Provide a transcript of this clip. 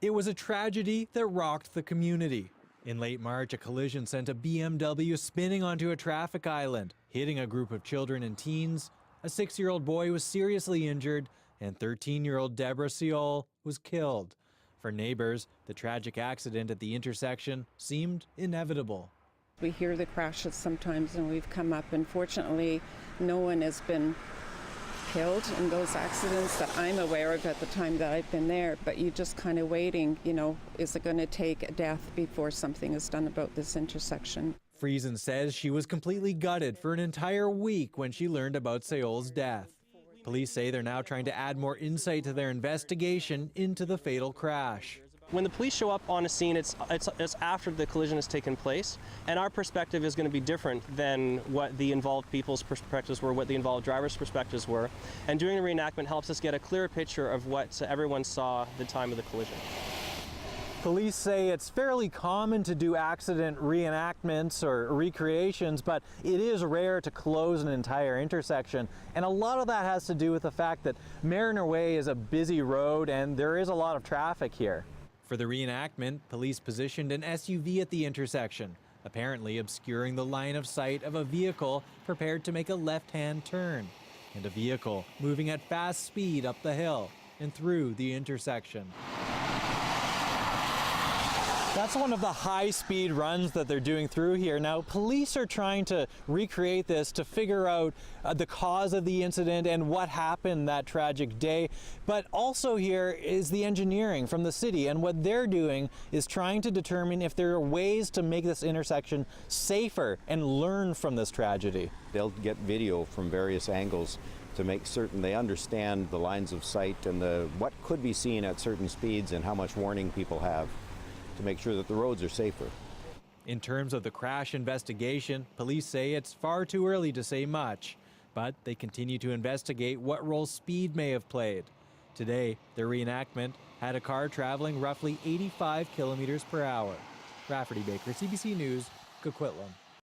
It was a tragedy that rocked the community. In late March, a collision sent a BMW spinning onto a traffic island, hitting a group of children and teens. A 6-year-old boy was seriously injured, and 13-year-old Deborah Seol was killed. For neighbors, the tragic accident at the intersection seemed inevitable. We hear the crashes sometimes, and we've come up, and fortunately, no one has been killed in those accidents that I'm aware of at the time that I've been there. But you're just kind of waiting, is it going to take a death before something is done about this intersection? Friesen says she was completely gutted for an entire week when she learned about Seol's death. Police say they're now trying to add more insight to their investigation into the fatal crash. When the police show up on a scene, it's after the collision has taken place, and our perspective is going to be different than what the involved people's perspectives were, what the involved drivers' perspectives were. And doing the reenactment helps us get a clearer picture of what everyone saw at the time of the collision. Police say it's fairly common to do accident reenactments or recreations, but it is rare to close an entire intersection. And a lot of that has to do with the fact that Mariner Way is a busy road and there is a lot of traffic here. For the reenactment, police positioned an SUV at the intersection, apparently obscuring the line of sight of a vehicle prepared to make a left-hand turn, and a vehicle moving at fast speed up the hill and through the intersection. That's one of the high-speed runs that they're doing through here. Now, police are trying to recreate this to figure out the cause of the incident and what happened that tragic day. But also here is the engineering from the city, and what they're doing is trying to determine if there are ways to make this intersection safer and learn from this tragedy. They'll get video from various angles to make certain they understand the lines of sight and what could be seen at certain speeds and how much warning people have, to make sure that the roads are safer. In terms of the crash investigation, police say it's far too early to say much, but they continue to investigate what role speed may have played. Today, the reenactment had a car traveling roughly 85 kilometers per hour. Rafferty Baker, CBC News, Coquitlam.